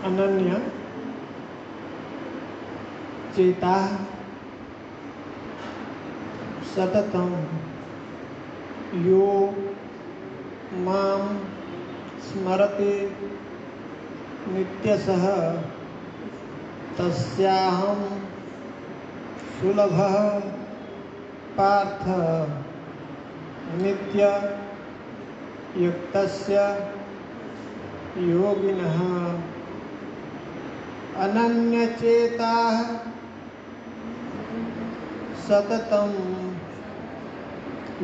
अनन्य चेता सततम यो मां स्मरति नित्यशः तस्याहं सुलभः पार्थ नित्ययुक्तस्य योगिनः अनन्यचेताः सततं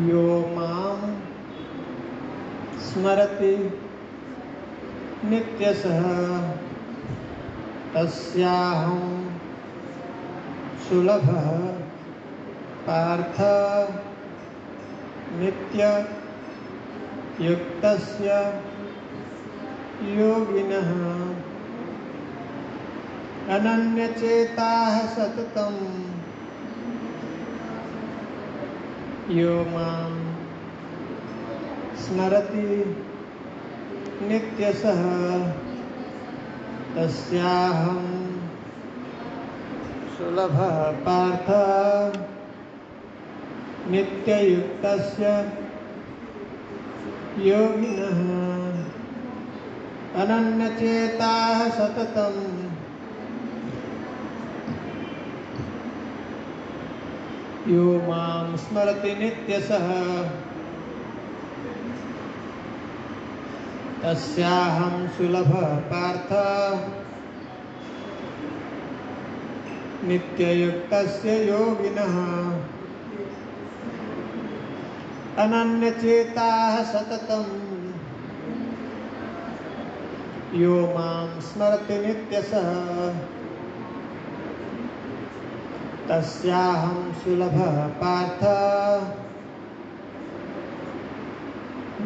यो मां स्मरति नित्यशः तस्याहं सुलभः पार्थ नित्ययुक्तस्य योगिनः अनन्यचेताः सततं यो मां स्मरति नित्यशः तस्याहं सुलभः पार्थ नित्ययुक्तस्य योगिनः अनन्यचेताः सततं यो मां स्मरति नित्यशः तस्याहं सुलभः पार्थ नित्ययुक्तस्य योगिनः अनन्यचेताः सततं यो मां स्मरति नित्यशः तस्याहं सुलभः पार्थ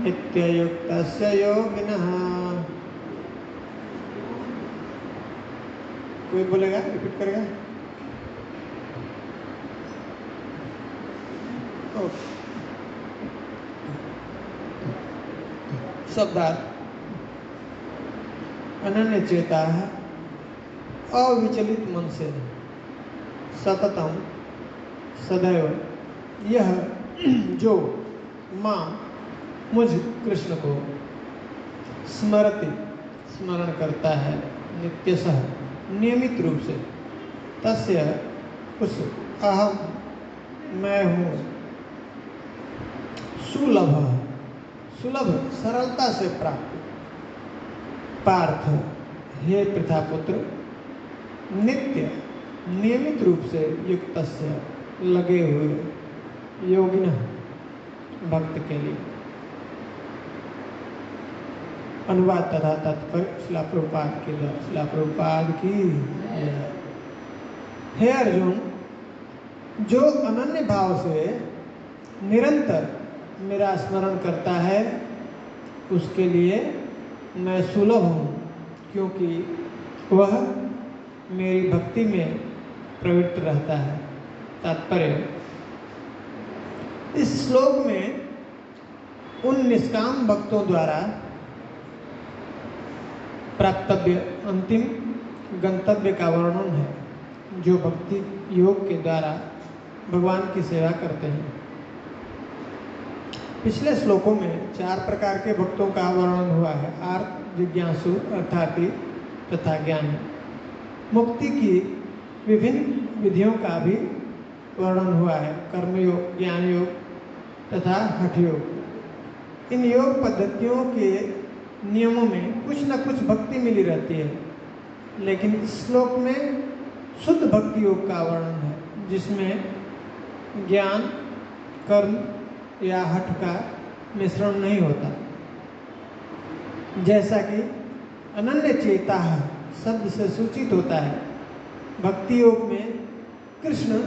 नित्ययुक्तस्य योगिनः। कोई बोलेगा, रिपीट करेगा? शब्दार्थ अनन्य चेता है, अविचलित मन से, सततम सदैव, यह जो मां मुझ कृष्ण को स्मरति स्मरण करता है नित्यशः नियमित रूप से, तस्य उस अहम मैं हूँ सुलभ सुलभ सरलता से प्राप्त पार्थ हे प्रथापुत्र नित्य नियमित रूप से युक्तस्य लगे हुए योगिन भक्त के लिए। अनुवाद तथा तात्पर्य श्रील प्रभुपाद की जय। श्रील प्रभुपाद की जय। हे अर्जुन, जो अनन्य भाव से निरंतर मेरा स्मरण करता है उसके लिए मैं सुलभ हूँ, क्योंकि वह मेरी भक्ति में प्रवृत्त रहता है। तात्पर्य, इस श्लोक में उन निष्काम भक्तों द्वारा प्राप्तव्य अंतिम गंतव्य का वर्णन है, जो भक्ति योग के द्वारा भगवान की सेवा करते हैं। पिछले श्लोकों में 4 प्रकार के भक्तों का वर्णन हुआ है, आर्त, जिज्ञासु, अर्थार्थी तथा ज्ञानी। मुक्ति की विभिन्न विधियों का भी वर्णन हुआ है, कर्मयोग, ज्ञान योग तथा हठ योग। इन योग पद्धतियों के नियमों में कुछ न कुछ भक्ति मिली रहती है, लेकिन इस श्लोक में शुद्ध भक्ति योग का वर्णन है, जिसमें ज्ञान, कर्म या हठ का मिश्रण नहीं होता। जैसा कि अनन्य चेता शब्द से सूचित होता है, भक्ति योग में कृष्ण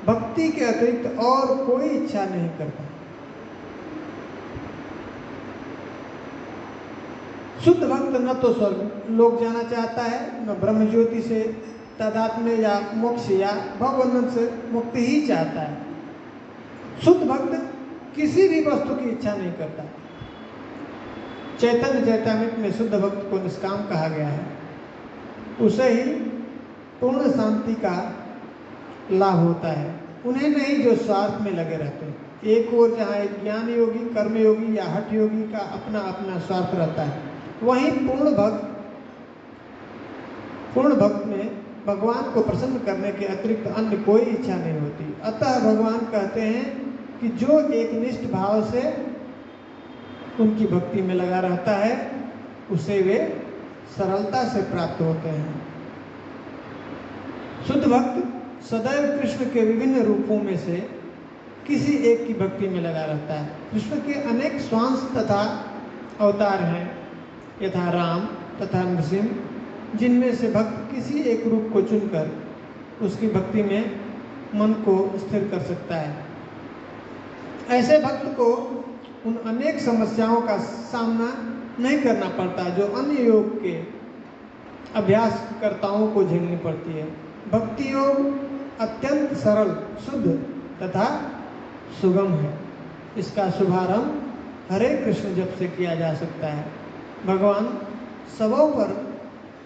भक्ति के अतिरिक्त और कोई इच्छा नहीं करता। शुद्ध भक्त न तो स्वर्ग लोक जाना चाहता है, न ब्रह्म ज्योति से तादात्म्य या मोक्ष या भवबंधन से मुक्ति ही चाहता है। शुद्ध भक्त किसी भी वस्तु की इच्छा नहीं करता। चैतन्य चैतामृत में शुद्ध भक्त को निष्काम कहा गया है। उसे ही पूर्ण शांति का लाभ होता है, उन्हें नहीं जो स्वार्थ में लगे रहते हैं। एक ओर जहाँ एक ज्ञान योगी, कर्म योगी या हठ योगी का अपना अपना स्वार्थ रहता है, वहीं पूर्ण भक्त में भगवान को प्रसन्न करने के अतिरिक्त अन्य कोई इच्छा नहीं होती। अतः भगवान कहते हैं कि जो एक निष्ठ भाव से उनकी भक्ति में लगा रहता है, उसे वे सरलता से प्राप्त होते हैं। शुद्ध भक्त सदैव कृष्ण के विभिन्न रूपों में से किसी एक की भक्ति में लगा रहता है। कृष्ण के अनेक स्वांश तथा अवतार हैं, यथा राम तथा नृसिंह, जिनमें से भक्त किसी एक रूप को चुनकर उसकी भक्ति में मन को स्थिर कर सकता है। ऐसे भक्त को उन अनेक समस्याओं का सामना नहीं करना पड़ता जो अन्य योग के अभ्यासकर्ताओं को झेलनी पड़ती है। भक्ति योग अत्यंत सरल, शुद्ध तथा सुगम है। इसका शुभारंभ हरे कृष्ण जप से किया जा सकता है। भगवान सबों पर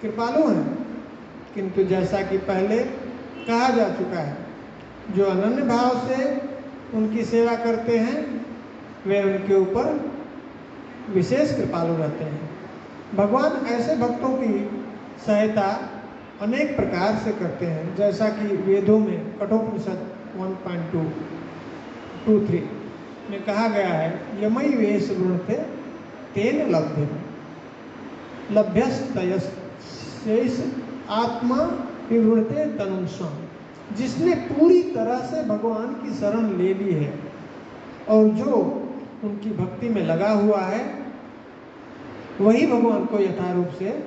कृपालु हैं, किंतु जैसा कि पहले कहा जा चुका है, जो अनन्य भाव से उनकी सेवा करते हैं वे उनके ऊपर विशेष कृपालु रहते हैं। भगवान ऐसे भक्तों की सहायता अनेक प्रकार से करते हैं, जैसा कि वेदों में कठोपनिषद 1.223 में कहा गया है, यमई वेश गुणते तेन लभ्य लभ्यस्तयस्यैष आत्मा विवृणते तनुषम। जिसने पूरी तरह से भगवान की शरण ले ली है और जो उनकी भक्ति में लगा हुआ है, वही भगवान को यथारूप से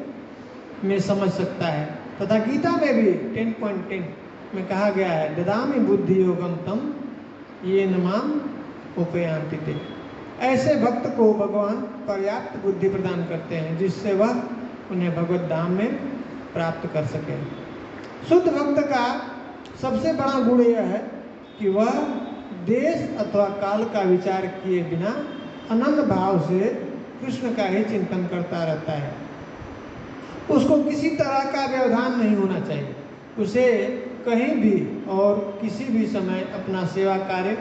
में समझ सकता है। तथा गीता में भी 10.10 में कहा गया है, ददामि बुद्धि योगम तम ये नमाम उपयांति ते। ऐसे भक्त को भगवान पर्याप्त बुद्धि प्रदान करते हैं, जिससे वह उन्हें भगवत धाम में प्राप्त कर सके। शुद्ध भक्त का सबसे बड़ा गुण यह है कि वह देश अथवा काल का विचार किए बिना अनन्य भाव से कृष्ण का ही चिंतन करता रहता है। उसको किसी तरह का व्यवधान नहीं होना चाहिए। उसे कहीं भी और किसी भी समय अपना सेवा कार्य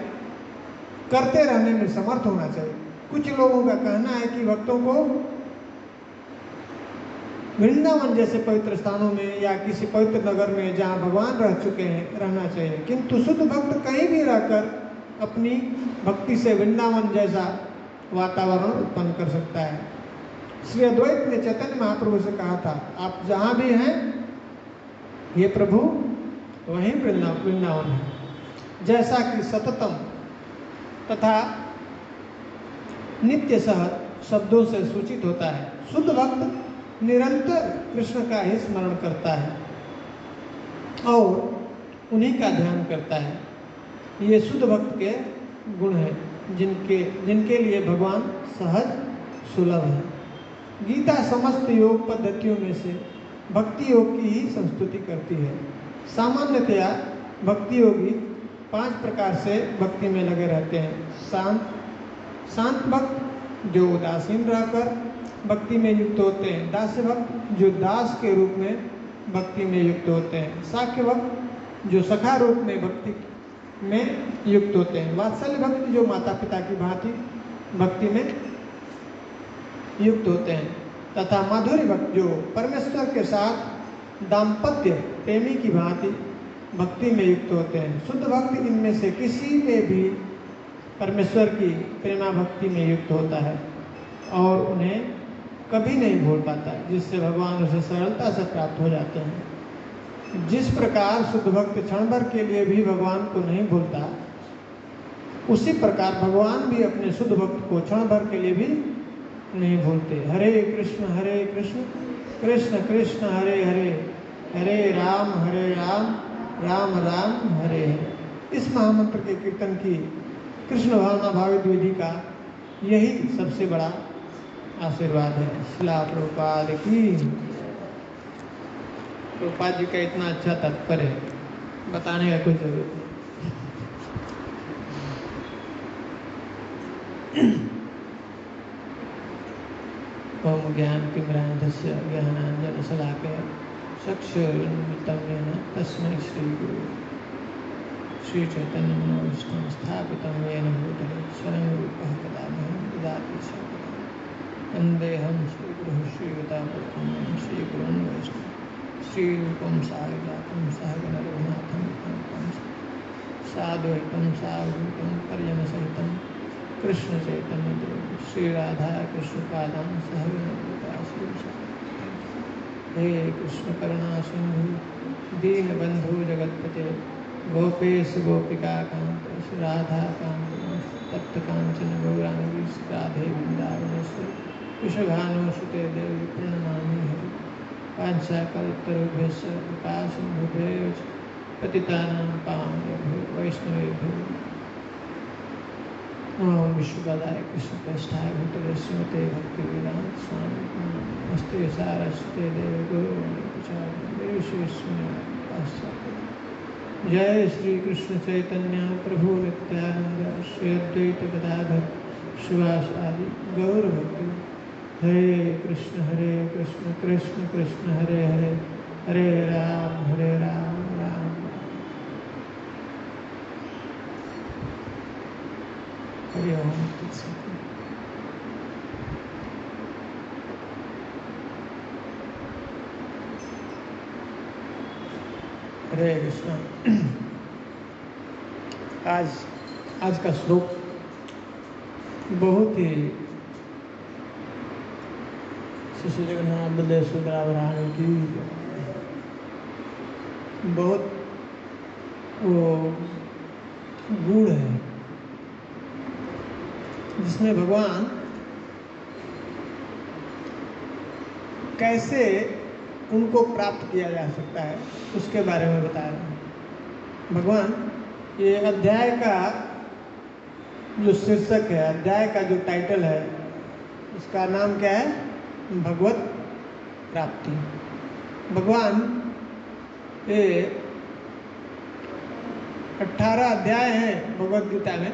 करते रहने में समर्थ होना चाहिए। कुछ लोगों का कहना है कि भक्तों को वृंदावन जैसे पवित्र स्थानों में या किसी पवित्र नगर में जहाँ भगवान रह चुके हैं रहना चाहिए, किंतु शुद्ध भक्त कहीं भी रहकर अपनी भक्ति से वृंदावन जैसा वातावरण उत्पन्न कर सकता है। श्री अद्वैत ने चैतन्य महाप्रभु से कहा था, आप जहाँ भी हैं ये प्रभु वहीं वृंदावन है। जैसा कि सततम तथा नित्य सह शब्दों से सूचित होता है, शुद्ध भक्त निरंतर कृष्ण का ही स्मरण करता है और उन्हीं का ध्यान करता है। ये शुद्ध भक्त के गुण हैं, जिनके लिए भगवान सहज सुलभ है। गीता समस्त योग पद्धतियों में से भक्ति योग की ही संस्तुति करती है। सामान्यतया भक्ति योगी 5 प्रकार से भक्ति में लगे रहते हैं। शांत भक्त जो उदासीन रहकर भक्ति में युक्त होते हैं। दास्य भक्त जो दास के रूप में भक्ति में युक्त होते हैं। साख्य भक्त जो सखा रूप में भक्ति में युक्त होते हैं। वात्सल्य भक्त जो माता पिता की भांति भक्ति में युक्त होते हैं। तथा माधुर्य भक्त जो परमेश्वर के साथ दाम्पत्य प्रेमी की भांति भक्ति में युक्त होते हैं। शुद्ध भक्त इनमें से किसी में भी परमेश्वर की प्रेमा भक्ति में युक्त होता है और उन्हें कभी नहीं भूल पाता, जिससे भगवान उसे सरलता से प्राप्त हो जाते हैं। जिस प्रकार शुद्ध भक्त क्षण भर के लिए भी भगवान को नहीं भूलता, उसी प्रकार भगवान भी अपने शुद्ध भक्त को क्षण भर के लिए भी नहीं भूलते। हरे कृष्ण कृष्ण कृष्ण हरे हरे, हरे राम राम राम हरे हरे। इस महामंत्र के कीर्तन की कृष्ण भावना भावित विधि का यही सबसे बड़ा आशीर्वाद है। श्रील प्रभुपाद की। प्रभुपाद जी का इतना अच्छा तात्पर्य बताने का कोई जरूरत नहीं। ओम ज्ञान तिमिरान्धस्य ज्ञानाञ्जनशलाकया चक्षुरुन्मिलितं येन तस्मै श्रीगुरवे श्रीचैतन्यमनोभीष्टं स्थापितं येन भूतले स्वयं रूपः कदा मह्यं ददाति स्वपदं वन्देऽहं श्रीगुरुः श्रीयुतापदं श्रीगुरुन् वैष्णवं श्रीरूपं साग्रजातं सहगण रघुनाथं तं साद्वैतं सावधूतं परिजनसहितं कृष्णचैतन्यदेवं श्रीराधाकृष्णपादां सहगण हे कृष्ण करुणा सिंधु दीनबंधु जगतपते गोपेश गोपिका कांत राधा कांत तप्त कांचन गौरांगी राधे वृंदावनेश्वरी वृषभानुसुते देवी प्रणमामि हरि पांचाकल्पतरुभ्यश्च कृपा सिन्धुभ्यैव च पतितानां पावनेभ्यो वैष्णवेभ्यो नमो विश्वपदाय कृष्णप्रेष्ठाय भूतले श्रीमते भक्तिवेदांत स्वामी नमस्ते सारस्वते देवी गौरवाणी जय श्री कृष्ण चैतन्य प्रभु नित्यानंद श्री अद्वैत गदाधर शिवासादि गौर भक्ति हरे कृष्ण कृष्ण कृष्ण हरे हरे हरे राम राम हरि ओम। हरे कृष्ण। आज का श्लोक बहुत ही श्री जगन्नाथ बलदेव सुभद्रा की बहुत वो गूढ़ है, जिसमें भगवान कैसे उनको प्राप्त किया जा सकता है उसके बारे में बता रहे हैं भगवान। ये अध्याय का जो शीर्षक है, अध्याय का जो टाइटल है, उसका नाम क्या है? भगवत प्राप्ति। भगवान ये 18 अध्याय हैं भगवत गीता में।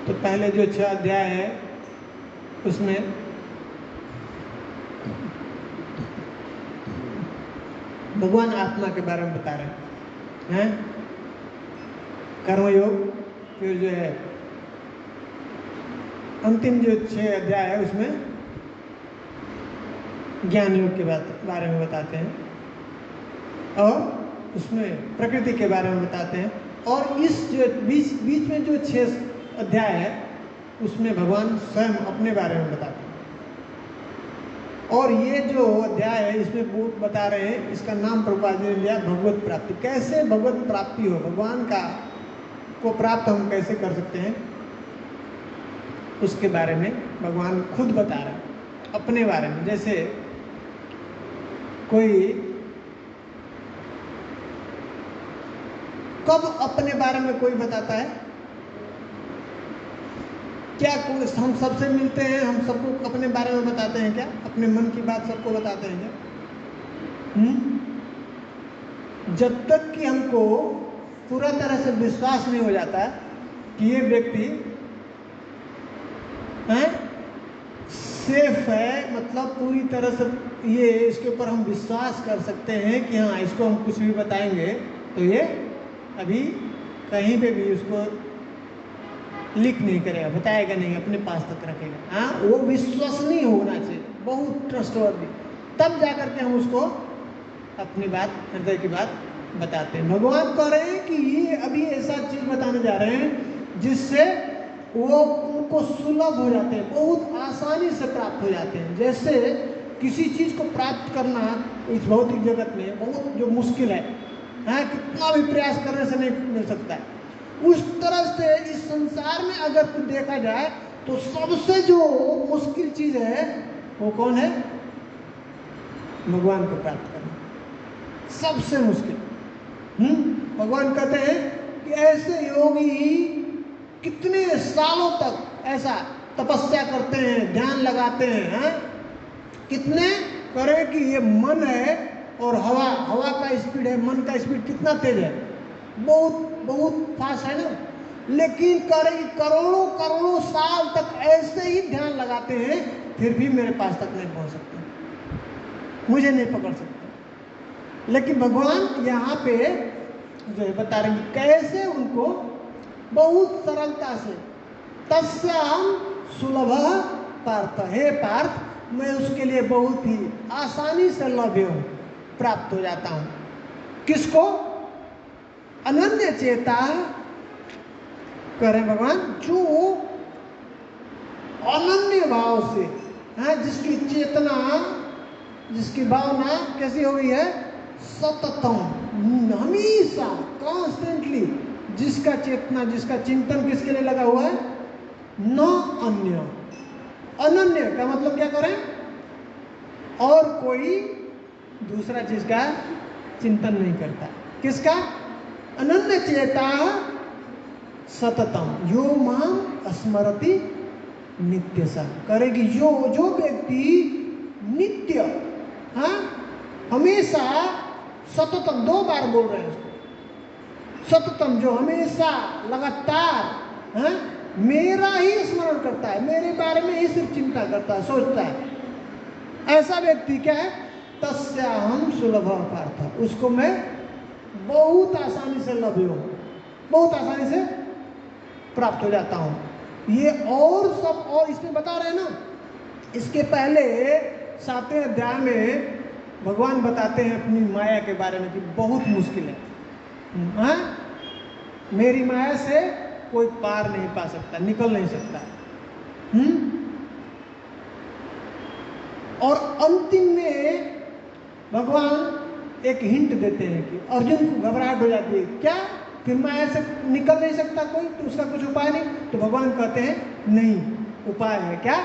तो पहले जो 6 अध्याय है उसमें भगवान आत्मा के बारे में बता रहे हैं, कर्मयोग। फिर जो है अंतिम जो 6 अध्याय है उसमें ज्ञान योग के बारे में बताते हैं, और उसमें प्रकृति के बारे में बताते हैं। और इस जो बीच में जो 6 अध्याय है उसमें भगवान स्वयं अपने बारे में बताते हैं। और ये जो अध्याय है इसमें वो बता रहे हैं, इसका नाम प्रभुपाद जी ने दिया भगवत प्राप्ति। कैसे भगवत प्राप्ति हो, भगवान को प्राप्त हम कैसे कर सकते हैं, उसके बारे में भगवान खुद बता रहे हैं अपने बारे में। जैसे कोई कब अपने बारे में कोई बताता है? क्या हम सबसे मिलते हैं, हम सबको अपने बारे में बताते हैं क्या? अपने मन की बात सबको बताते हैं क्या? जब तक कि हमको पूरा तरह से विश्वास नहीं हो जाता है कि ये व्यक्ति सेफ है, मतलब पूरी तरह से ये इसके ऊपर हम विश्वास कर सकते हैं कि हाँ इसको हम कुछ भी बताएंगे तो ये अभी कहीं पे भी उसको लीक नहीं करेगा, बताएगा नहीं, अपने पास तक रखेगा। हाँ, वो विश्वसनीय होना चाहिए, बहुत ट्रस्टवर्दी। तब जाकर के हम उसको अपनी बात, हृदय की बात बताते हैं। भगवान कह रहे हैं कि ये अभी ऐसा चीज बताने जा रहे हैं जिससे वो उनको सुलभ हो जाते हैं, बहुत आसानी से प्राप्त हो जाते हैं। जैसे किसी चीज को प्राप्त करना इस भौतिक जगत में बहुत जो मुश्किल है, कितना भी प्रयास करने से नहीं मिल सकता है, उस तरह से इस संसार में अगर कुछ देखा जाए तो सबसे जो मुश्किल चीज है वो कौन है? भगवान को प्राप्त करना सबसे मुश्किल। भगवान कहते हैं कि ऐसे योगी कितने सालों तक ऐसा तपस्या करते हैं, ध्यान लगाते हैं, कितने करें कि ये मन है और हवा का स्पीड है, मन का स्पीड कितना तेज है, बहुत फास्ट है ना। लेकिन करोड़ों साल तक ऐसे ही ध्यान लगाते हैं, फिर भी मेरे पास तक नहीं पहुंच सकते। मुझे नहीं पकड़ सकता। लेकिन भगवान यहाँ पे जो है बता रहे हैं कैसे उनको बहुत सरलता से, तस्याम सुलभ पार्थ, हे पार्थ मैं उसके लिए बहुत ही आसानी से लभ्य हूं, प्राप्त हो जाता हूं। किसको? अनन्य चेता करें भगवान, जो अनन्य भाव से, हाँ, जिसकी चेतना, जिसकी भावना कैसी हो गई है? सततम, हमेशा, कॉन्स्टेंटली, जिसका चेतना, जिसका चिंतन किसके लिए लगा हुआ है? न अन्य। अनन्य का मतलब क्या करें? और कोई दूसरा चीज का चिंतन नहीं करता। किसका? अनन्य चेता सततम यो माम स्मरति नित्य सा, करेगी जो व्यक्ति नित्य, हाँ, हमेशा, सततम, 2 बार बोल रहे हैं उसको, सततम, जो हमेशा लगातार, हाँ, मेरा ही स्मरण करता है, मेरे बारे में ही सिर्फ चिंता करता है, सोचता है, ऐसा व्यक्ति क्या है? तस्याहम सुलभ पार्थ, उसको मैं बहुत आसानी से लभ्य हूं, बहुत आसानी से प्राप्त हो जाता हूं। ये और सब, और इसमें बता रहे हैं ना, इसके पहले 7वें अध्याय में भगवान बताते हैं अपनी माया के बारे में कि बहुत मुश्किल है, हाँ? मेरी माया से कोई पार नहीं पा सकता, निकल नहीं सकता। और अंतिम में भगवान एक हिंट देते हैं कि अर्जुन को घबराहट हो जाती है, क्या फिर माया से निकल नहीं सकता कोई, तो उसका कुछ उपाय नहीं? तो भगवान कहते हैं नहीं, उपाय है। क्या?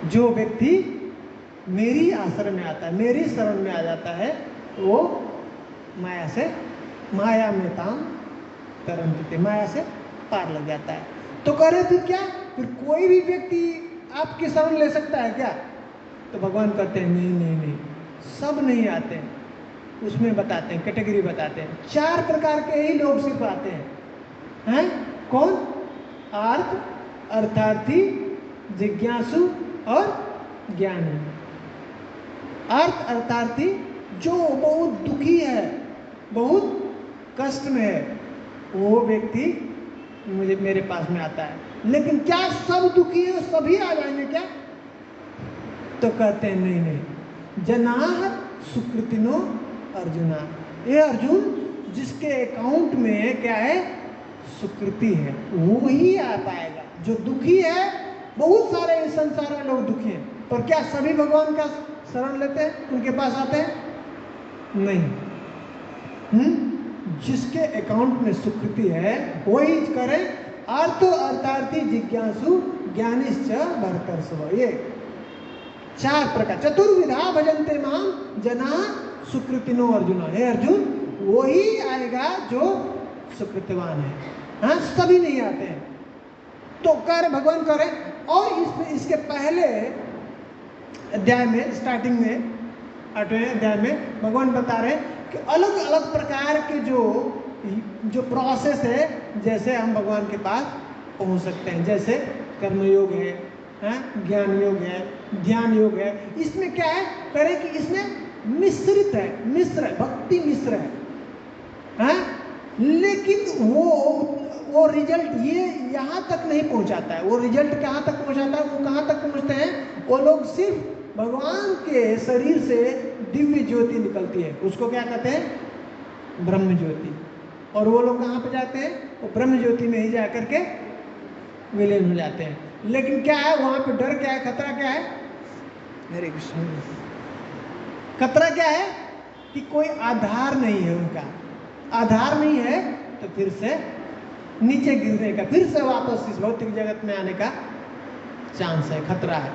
जो व्यक्ति मेरी आश्रय में आता है, मेरी शरण में आ जाता है, वो माया से, माया में ताम तरंती, माया से पार लग जाता है। तो कह रहे थे क्या फिर कोई भी व्यक्ति आपकी शरण ले सकता है क्या? तो भगवान कहते हैं नहीं नहीं नहीं, सब नहीं आते हैं। उसमें बताते हैं, कैटेगरी बताते हैं, 4 प्रकार के ही लोग सिर्फ आते हैं। कौन? आर्त, अर्थार्थी, जिज्ञासु और ज्ञानी। अर्थ अर्थार्थी जो बहुत दुखी है, बहुत कष्ट में है, वो व्यक्ति मेरे पास में आता है। लेकिन क्या सब दुखी है, सभी आ जाएंगे क्या? तो कहते हैं नहीं नहीं, जनाह सुकृतिनो अर्जुना, ये अर्जुन जिसके अकाउंट में क्या है? सुकृति है, वो ही आ पाएगा। जो दुखी है, बहुत सारे इस संसार में लोग दुखी हैं, पर क्या सभी भगवान का शरण लेते हैं, उनके पास आते हैं? नहीं। जिसके अकाउंट में सुकृति है वही करे। अर्थ अर्थार्थी, जिज्ञासु, ज्ञानिश्च भरतर्षभ, ये 4 प्रकार। चतुर्विधा भजन्ते माम जना सुकृतिनो अर्जुन। हे अर्जुन, वही आएगा जो सुकृतिवान है, हाँ, सभी नहीं आते हैं। तो कर भगवान करे। और इसके पहले अध्याय में, स्टार्टिंग में 8वें अध्याय में भगवान बता रहे हैं कि अलग अलग प्रकार के जो प्रोसेस है, जैसे हम भगवान के पास पहुंच सकते हैं। जैसे कर्मयोग है, ज्ञान योग है, ध्यान योग है। इसमें क्या है? करें कि इसमें मिश्रित है, मिश्र है, भक्ति मिश्र है, लेकिन वो रिजल्ट ये यहाँ तक नहीं पहुँचाता है। वो रिजल्ट कहाँ तक पहुँचाता है? वो कहाँ तक पहुँचते हैं? वो लोग सिर्फ भगवान के शरीर से दिव्य ज्योति निकलती है, उसको क्या कहते हैं? ब्रह्म ज्योति। और वो लोग कहाँ पे जाते हैं? वो ब्रह्म ज्योति में ही जा करके विलीन हो जाते हैं। लेकिन क्या है वहाँ पे? डर क्या है? खतरा क्या है? हरे कृष्ण। खतरा क्या है? कि कोई आधार नहीं है, उनका आधार नहीं है, तो फिर से नीचे गिरने का, फिर से वापस इस भौतिक जगत में आने का चांस है, खतरा है।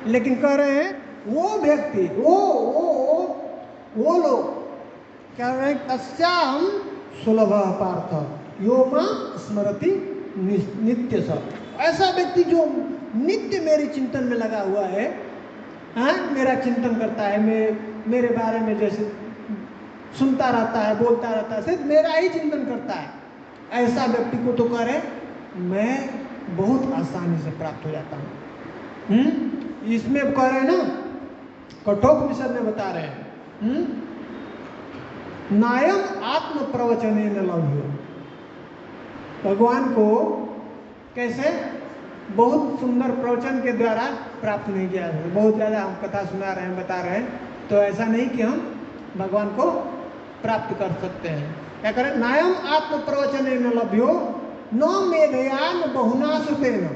लेकिन कह रहे हैं वो व्यक्ति, वो लोग कह रहे हैं तस्याम सुलभ पार्थ यो मां स्मरति नित्य स। ऐसा व्यक्ति जो नित्य मेरे चिंतन में लगा हुआ है, मेरा चिंतन करता है, मेरे बारे में जैसे सुनता रहता है, बोलता रहता है, सिर्फ मेरा ही चिंतन करता है, ऐसा व्यक्ति को तो कह रहे मैं बहुत आसानी से प्राप्त हो जाता हूँ। इसमें कह रहे हैं ना, कठोपनिषद में बता रहे हैं, नायम आत्म प्रवचने न लभ्यो। भगवान को कैसे? बहुत सुंदर प्रवचन के द्वारा प्राप्त नहीं किया है। बहुत ज़्यादा हम कथा सुना रहे हैं, बता रहे हैं, तो ऐसा नहीं कि हम भगवान को प्राप्त कर सकते हैं। क्या करें? नायम आत्म प्रवचने न लभ्यो न मेधया न बहुना श्रुतेन।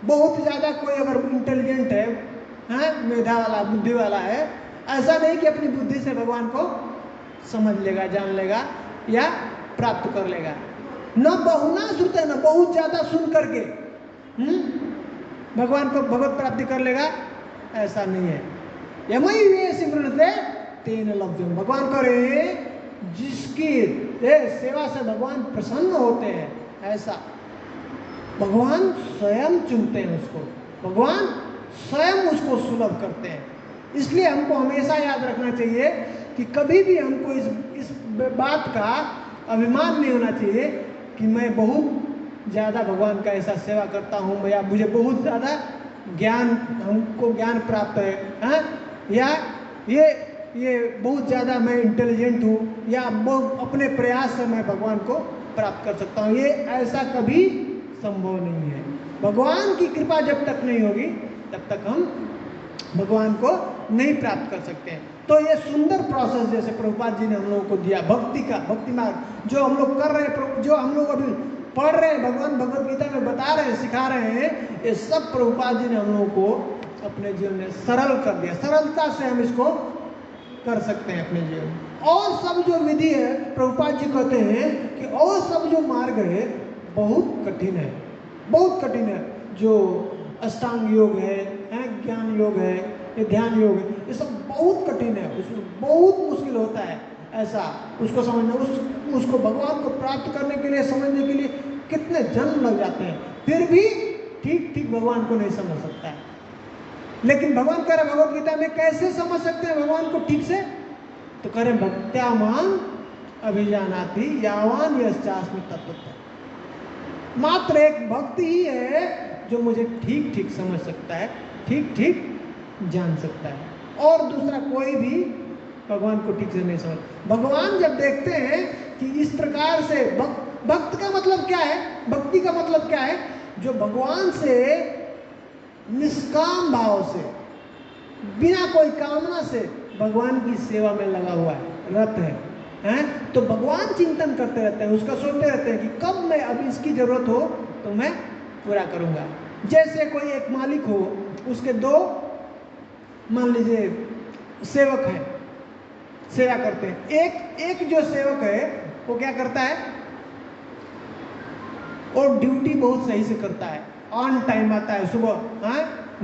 बहुत ज़्यादा कोई अगर इंटेलिजेंट है, मेधा वाला, बुद्धि वाला है, ऐसा नहीं कि अपनी बुद्धि से भगवान को समझ लेगा, जान लेगा या प्राप्त कर लेगा। न बहुना श्रुतेन, बहुत ज़्यादा सुन करके भगवान को भगवत प्राप्ति कर लेगा, ऐसा नहीं है। यमई वे सिमरते तेन लभ्यम। भगवान करे जिसकी सेवा से भगवान प्रसन्न होते हैं, ऐसा भगवान स्वयं चुनते हैं उसको, भगवान स्वयं उसको सुलभ करते हैं। इसलिए हमको हमेशा याद रखना चाहिए कि कभी भी हमको इस बात का अभिमान नहीं होना चाहिए कि मैं बहुत ज़्यादा भगवान का ऐसा सेवा करता हूँ, या मुझे बहुत ज़्यादा ज्ञान, हमको ज्ञान प्राप्त है, या ये बहुत ज़्यादा मैं इंटेलिजेंट हूँ, या अपने प्रयास से मैं भगवान को प्राप्त कर सकता हूँ। ये ऐसा कभी संभव नहीं है। भगवान की कृपा जब तक नहीं होगी तब तक हम भगवान को नहीं प्राप्त कर सकते हैं। तो ये सुंदर प्रोसेस जैसे प्रभुपाद जी ने हम लोगों को दिया, भक्ति का, भक्ति मार्ग जो हम लोग कर रहे हैं, जो हम लोग अभी पढ़ रहे हैं, भगवान भगवद गीता में बता रहे हैं, सिखा रहे हैं, ये सब प्रभुपाद जी ने हम लोगों को अपने जीवन में सरल कर दिया। सरलता से हम इसको कर सकते हैं अपने जीवन में। और सब जो विधि है, प्रभुपाद जी कहते हैं कि और सब जो मार्ग है बहुत कठिन है, बहुत कठिन है। जो अष्टांग योग है, ज्ञान योग है, ये ध्यान योग है, ये सब बहुत कठिन है, उसमें बहुत मुश्किल होता है ऐसा उसको समझना। उसको भगवान को प्राप्त करने के लिए, समझने के लिए कितने जन्म लग जाते हैं, फिर भी ठीक ठीक भगवान को नहीं समझ सकता है। लेकिन भगवान कह रहे भगवद गीता में कैसे समझ सकते हैं भगवान को ठीक से? तो कह रहे भक्त्यामान अभिजानाति यावान यश्चास्मि तत्वतः। मात्र एक भक्ति ही है जो मुझे ठीक ठीक समझ सकता है, ठीक ठीक जान सकता है, और दूसरा कोई भी भगवान को ठीक से नहीं समझ। भगवान जब देखते हैं कि इस प्रकार से भक्त का मतलब क्या है, भक्ति का मतलब क्या है? जो भगवान से निष्काम भाव से, बिना कोई कामना से भगवान की सेवा में लगा हुआ है, रत है, तो भगवान चिंतन करते रहते हैं, उसका सोचते रहते हैं कि कब मैं, अब इसकी जरूरत हो तो मैं पूरा करूंगा। जैसे कोई एक मालिक हो, उसके दो मान लीजिए सेवक हैं, सेवा करते हैं। एक जो सेवक है वो क्या करता है, और ड्यूटी बहुत सही से करता है, ऑन टाइम आता है, सुबह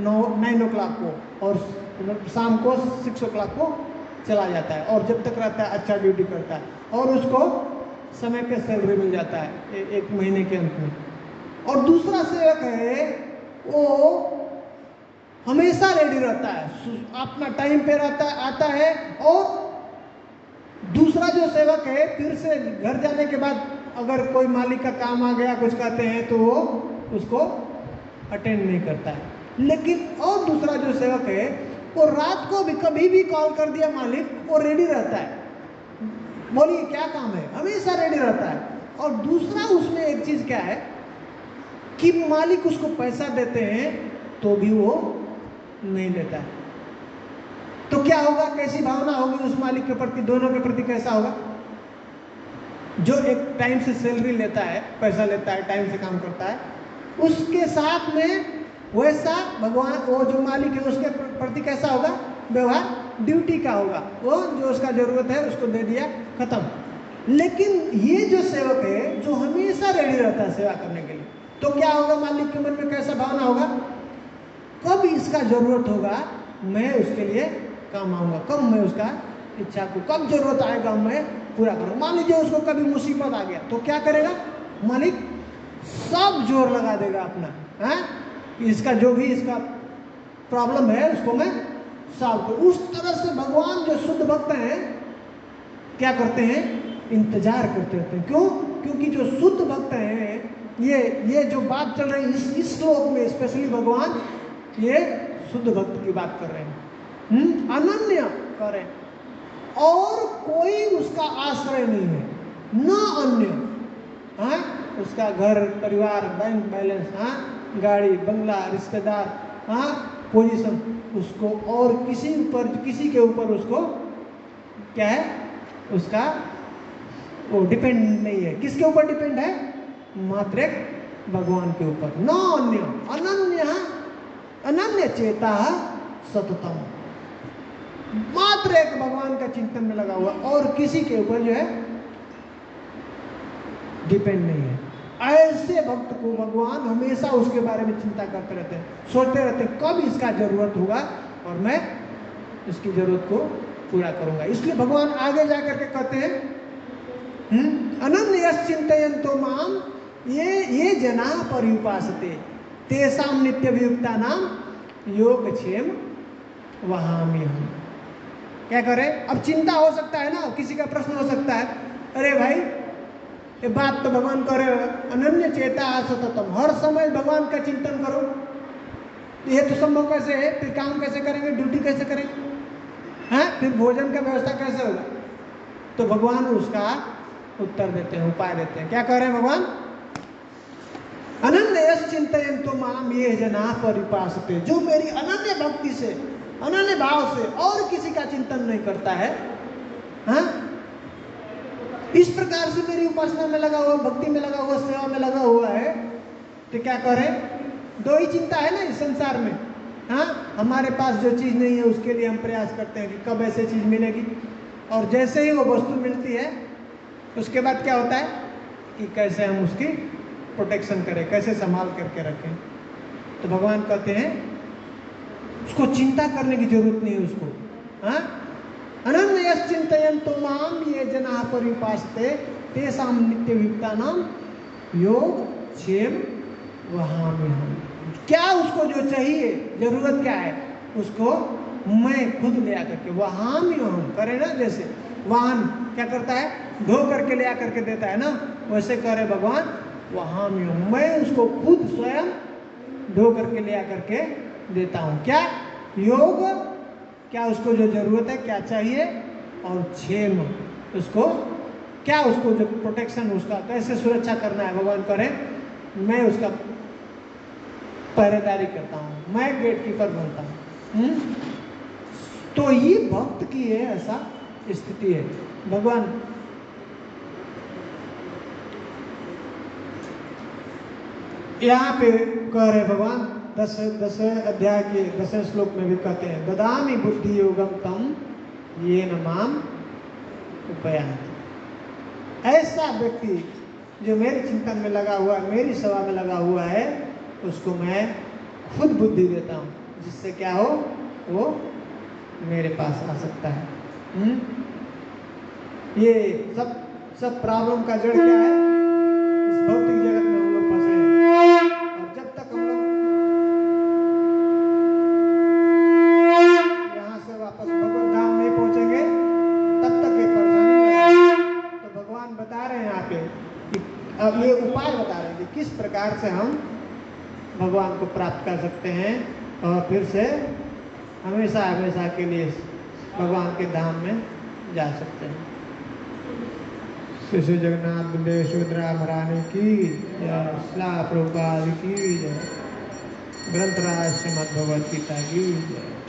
9 o'clock को, और शाम को 6 o'clock को चला जाता है, और जब तक रहता है अच्छा ड्यूटी करता है, और उसको समय पे सैलरी मिल जाता है एक महीने के अंत में। और दूसरा सेवक है वो हमेशा रेडी रहता है, अपना टाइम पे रहता है, आता है, और दूसरा जो सेवक है फिर से घर जाने के बाद अगर कोई मालिक का काम आ गया, कुछ कहते हैं, तो वो उसको अटेंड नहीं करता है। लेकिन और दूसरा जो सेवक है वो रात को भी कभी भी कॉल कर दिया मालिक, वो रेडी रहता है, बोलिए क्या काम है, हमेशा रेडी रहता है। और दूसरा उसमें एक चीज क्या है कि मालिक उसको पैसा देते हैं तो भी वो नहीं लेता है। तो क्या होगा, कैसी भावना होगी उस मालिक के प्रति, दोनों के प्रति कैसा होगा? जो एक टाइम से सैलरी लेता है, पैसा लेता है, टाइम से काम करता है, उसके साथ में वैसा भगवान, वो जो मालिक है उसके प्रति कैसा होगा व्यवहार? ड्यूटी का होगा, वो जो उसका जरूरत है उसको दे दिया, खत्म। लेकिन ये जो सेवक है जो हमेशा रेडी रहता है सेवा करने के लिए, तो क्या होगा, मालिक के मन में कैसा भावना होगा? कब इसका जरूरत होगा मैं उसके लिए काम आऊंगा, कब मैं उसका इच्छा को, कब जरूरत आएगा मैं पूरा करूँ। मान लीजिए उसको कभी मुसीबत आ गया तो क्या करेगा मालिक? सब जोर लगा देगा अपना, इसका जो भी इसका प्रॉब्लम है उसको मैं सॉल्व करूँ। उस तरह से भगवान जो शुद्ध भक्त हैं क्या करते हैं? इंतजार करते रहते हैं। क्यों? क्योंकि जो शुद्ध भक्त हैं, ये जो बात चल रही है इस श्लोक में स्पेशली भगवान ये शुद्ध भक्त की बात कर रहे हैं। अनन्य कर रहे हैं, और कोई उसका आश्रय नहीं है, न अन्य। हाँ, उसका घर परिवार, बैंक बैलेंस, हाँ, गाड़ी बंगला, रिश्तेदार, हाँ, पोजीशन, उसको और किसी के ऊपर उसको क्या है, उसका वो डिपेंड नहीं है। किसके ऊपर डिपेंड है? मात्र एक भगवान के ऊपर। न अन्य, अनन्य, अनन्य चेता सततम, मात्र एक भगवान का चिंतन में लगा हुआ, और किसी के ऊपर जो है डिपेंड नहीं है। ऐसे भक्त को भगवान हमेशा उसके बारे में चिंता करते रहते हैं, सोचते रहते हैं कब इसका जरूरत होगा और मैं इसकी जरूरत को पूरा करूंगा। इसलिए भगवान आगे जाकर के कहते हैं अनन्य चिंतयन्तो माम ये जना पर्युपासते तेषां नित्यभियुक्ता नाम योगक्षेम वहामि हम। क्या करें? अब चिंता हो सकता है ना, किसी का प्रश्न हो सकता है, अरे भाई ये बात तो भगवान करे अनन्य चेता सततम, हर समय भगवान का चिंतन करो, ये तो संभव कैसे है? फिर काम कैसे करेंगे, ड्यूटी कैसे करेंगे, हैं, फिर भोजन का व्यवस्था कैसे होगा? तो भगवान उसका उत्तर देते हैं, उपाय देते हैं। क्या कह रहे हैं भगवान? अनन्य चिंतयन्तो माम ये जना परिपासते, जो मेरी अनन्य भक्ति से, अनन्य भाव से और किसी का चिंतन नहीं करता है, हाँ, इस प्रकार से मेरी उपासना में लगा हुआ, भक्ति में लगा हुआ, सेवा में लगा हुआ है, तो क्या करें? दो ही चिंता है ना इस संसार में, हाँ, हमारे पास जो चीज़ नहीं है उसके लिए हम प्रयास करते हैं कि कब ऐसे चीज़ मिलेगी, और जैसे ही वो वस्तु मिलती है उसके बाद क्या होता है कि कैसे हम उसकी प्रोटेक्शन करें, कैसे संभाल करके रखें। तो भगवान कहते हैं उसको चिंता करने की जरूरत नहीं है उसको, हाँ, अनन्य चिंतयन्तो माम ये जना पर्युपासते तेषां नित्यभियुक्ता नाम योगक्षेम वहामि हम। क्या उसको जो चाहिए, जरूरत क्या है, उसको मैं खुद ले आकर के वहामि हम करे ना, जैसे वाहन क्या करता है, ढो करके ले आकर के देता है ना, वैसे करे भगवान वहामि हम, मैं उसको खुद स्वयं ढो करके ले आकर के देता हूँ। क्या योग, क्या उसको जो जरूरत है, क्या चाहिए, और क्षेम, उसको क्या, उसको जो प्रोटेक्शन, उसका कैसे सुरक्षा करना है, भगवान करे मैं उसका पहरेदारी करता हूँ, मैं गेट कीपर बनता हूँ। तो ये भक्त की है, ऐसा स्थिति है। भगवान यहाँ पे कह रहे भगवान 10वें अध्याय के 10वें श्लोक में भी कहते हैं ददामि बुद्धि योगम तम येन माम उपयान्ति। ऐसा व्यक्ति जो मेरे चिंतन में लगा हुआ है, मेरी सेवा में लगा हुआ है, उसको मैं खुद बुद्धि देता हूँ, जिससे क्या हो, वो मेरे पास आ सकता है। ये सब प्रॉब्लम का जड़ क्या है? इस भौतिक जगत में हम लोग फंसे हैं, और जब तक हम लोग यहाँ से वापस भगवत धाम नहीं पहुँचेंगे तब तक ये परेशानी है। तो भगवान बता रहे हैं यहाँ पे कि अब ये उपाय बता रहे हैं कि किस प्रकार से हम भगवान को प्राप्त कर सकते हैं और फिर से हमेशा हमेशा के लिए भगवान के धाम में जा सकते हैं। श्री जगन्नाथ बलदेव सुभद्रा महारानी की जय, श्रील प्रभुपाद की जय, ग्रंथराज श्रीमद् भगवद गीता की जय।